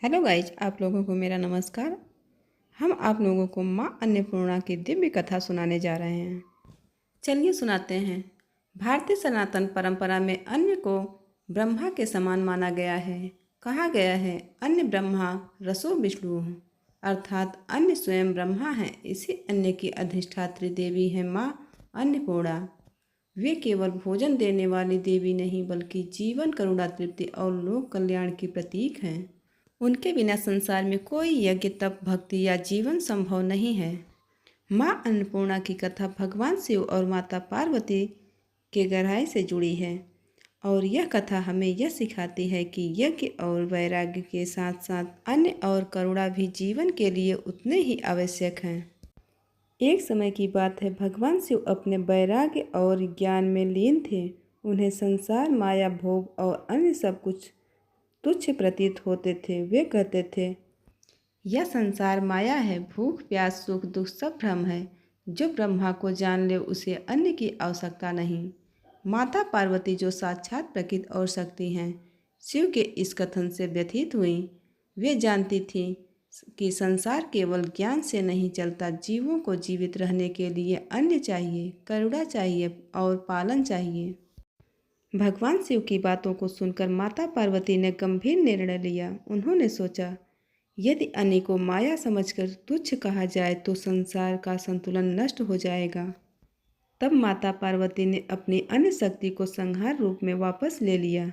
Hello guys, आप लोगों को मेरा नमस्कार। हम आप लोगों को माँ अन्नपूर्णा की दिव्य कथा सुनाने जा रहे हैं। चलिए सुनाते हैं। भारतीय सनातन परंपरा में अन्न को ब्रह्मा के समान माना गया है। कहा गया है, अन्न ब्रह्मा रसो विष्णु, अर्थात अन्न स्वयं ब्रह्मा है। इसी अन्न की अधिष्ठात्री देवी है माँ अन्नपूर्णा। वे केवल भोजन देने वाली देवी नहीं, बल्कि जीवन, करुणा, तृप्ति और लोक कल्याण की प्रतीक हैं। उनके बिना संसार में कोई यज्ञ, तप, भक्ति या जीवन संभव नहीं है। माँ अन्नपूर्णा की कथा भगवान शिव और माता पार्वती के गहराई से जुड़ी है और यह कथा हमें यह सिखाती है कि यज्ञ और वैराग्य के साथ साथ अन्न और करुणा भी जीवन के लिए उतने ही आवश्यक हैं। एक समय की बात है, भगवान शिव अपने वैराग्य और ज्ञान में लीन थे। उन्हें संसार, माया, भोग और अन्य सब कुछ तुच्छ प्रतीत होते थे। वे कहते थे, यह संसार माया है, भूख, प्यास, सुख, दुख सब भ्रम है। जो ब्रह्मा को जान ले उसे अन्न की आवश्यकता नहीं। माता पार्वती, जो साक्षात प्रकृति और शक्ति हैं, शिव के इस कथन से व्यथित हुई। वे जानती थीं कि संसार केवल ज्ञान से नहीं चलता। जीवों को जीवित रहने के लिए अन्न चाहिए, करुणा चाहिए और पालन चाहिए। भगवान शिव की बातों को सुनकर माता पार्वती ने गंभीर निर्णय लिया। उन्होंने सोचा, यदि अन्न को माया समझकर तुच्छ कहा जाए तो संसार का संतुलन नष्ट हो जाएगा। तब माता पार्वती ने अपनी अन्य शक्ति को संहार रूप में वापस ले लिया।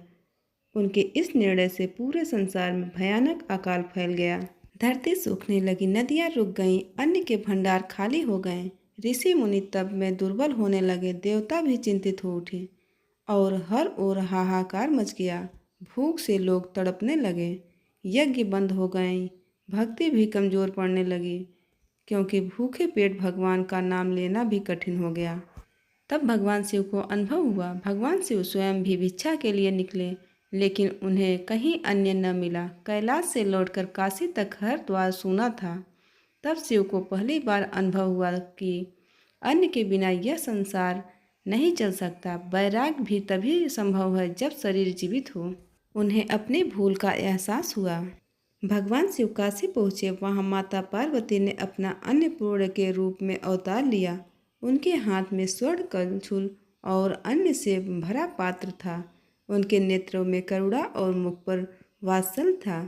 उनके इस निर्णय से पूरे संसार में भयानक अकाल फैल गया। धरती सूखने लगी, नदियाँ रुक गईं, अन्न के भंडार खाली हो गए। ऋषि मुनि तप में दुर्बल होने लगे, देवता भी चिंतित हो उठे और हर ओर हाहाकार मच गया। भूख से लोग तड़पने लगे, यज्ञ बंद हो गए, भक्ति भी कमज़ोर पड़ने लगी, क्योंकि भूखे पेट भगवान का नाम लेना भी कठिन हो गया। तब भगवान शिव को अनुभव हुआ। भगवान शिव स्वयं भी भिक्षा के लिए निकले, लेकिन उन्हें कहीं अन्न न मिला। कैलाश से लौटकर काशी तक हर द्वार सूना था। तब शिव को पहली बार अनुभव हुआ कि अन्न के बिना यह संसार नहीं चल सकता। वैराग्य भी तभी संभव है जब शरीर जीवित हो। उन्हें अपनी भूल का एहसास हुआ। भगवान शिव काशी पहुँचे। वहाँ माता पार्वती ने अपना अन्नपूर्णा के रूप में अवतार लिया। उनके हाथ में स्वर्ण कलशूल और अन्न से भरा पात्र था। उनके नेत्रों में करुणा और मुख पर वात्सल्य था।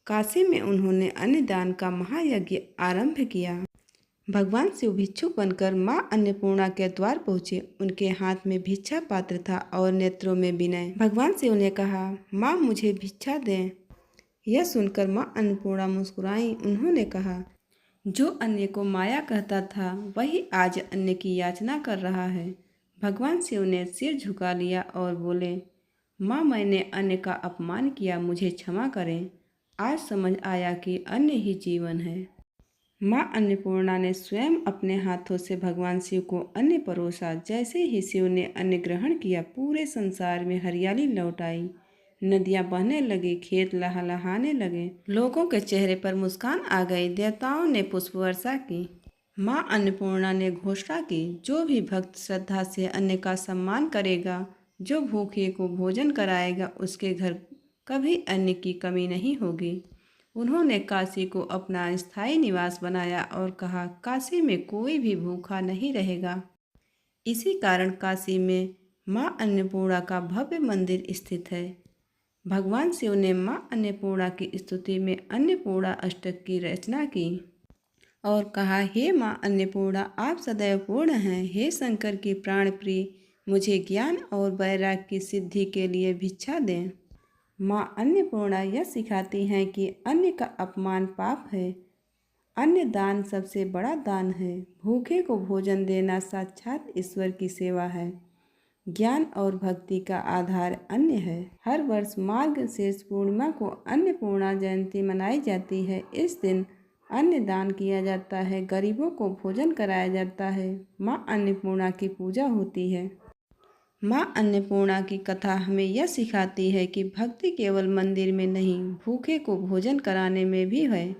काशी में उन्होंने अन्नदान का महायज्ञ आरंभ किया। भगवान शिव भिक्षुक बनकर माँ अन्नपूर्णा के द्वार पहुँचे। उनके हाथ में भिक्षा पात्र था और नेत्रों में विनय। भगवान शिव ने कहा, माँ मुझे भिक्षा दें। यह सुनकर माँ अन्नपूर्णा मुस्कुराई। उन्होंने कहा, जो अन्न को माया कहता था वही आज अन्न की याचना कर रहा है। भगवान शिव ने सिर झुका लिया और बोले, माँ मैंने अन्न का अपमान किया, मुझे क्षमा करें। आज समझ आया कि अन्न ही जीवन है। माँ अन्नपूर्णा ने स्वयं अपने हाथों से भगवान शिव को अन्न परोसा। जैसे ही शिव ने अन्न ग्रहण किया, पूरे संसार में हरियाली लौट आई। नदियाँ बहने लगी, खेत लहलहाने लगे, लोगों के चेहरे पर मुस्कान आ गई। देवताओं ने पुष्प वर्षा की। माँ अन्नपूर्णा ने घोषणा की, जो भी भक्त श्रद्धा से अन्न का सम्मान करेगा, जो भूखे को भोजन कराएगा, उसके घर कभी अन्न की कमी नहीं होगी। उन्होंने काशी को अपना स्थायी निवास बनाया और कहा, काशी में कोई भी भूखा नहीं रहेगा। इसी कारण काशी में माँ अन्नपूर्णा का भव्य मंदिर स्थित है। भगवान शिव ने माँ अन्नपूर्णा की स्तुति में अन्नपूर्णा अष्टक की रचना की और कहा, हे माँ अन्नपूर्णा, आप सदैव पूर्ण हैं। हे शंकर की प्राण प्रिय, मुझे ज्ञान और वैराग्य की सिद्धि के लिए भिक्षा दें। माँ अन्नपूर्णा यह सिखाती हैं कि अन्न का अपमान पाप है। अन्न दान सबसे बड़ा दान है। भूखे को भोजन देना साक्षात ईश्वर की सेवा है। ज्ञान और भक्ति का आधार अन्न है। हर वर्ष मार्गशीर्ष पूर्णिमा को अन्नपूर्णा जयंती मनाई जाती है। इस दिन अन्न दान किया जाता है, गरीबों को भोजन कराया जाता है। माँ अन्नपूर्णा की पूजा होती है। माँ अन्नपूर्णा की कथा हमें यह सिखाती है कि भक्ति केवल मंदिर में नहीं, भूखे को भोजन कराने में भी है।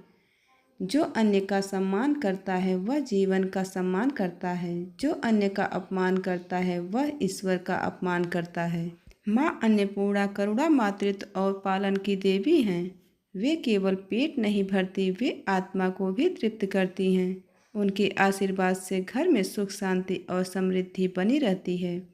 जो अन्न का सम्मान करता है वह जीवन का सम्मान करता है। जो अन्न का अपमान करता है वह ईश्वर का अपमान करता है। माँ अन्नपूर्णा करुणा, मातृत्व और पालन की देवी हैं। वे केवल पेट नहीं भरती, वे आत्मा को भी तृप्त करती हैं। उनके आशीर्वाद से घर में सुख शांति और समृद्धि बनी रहती है।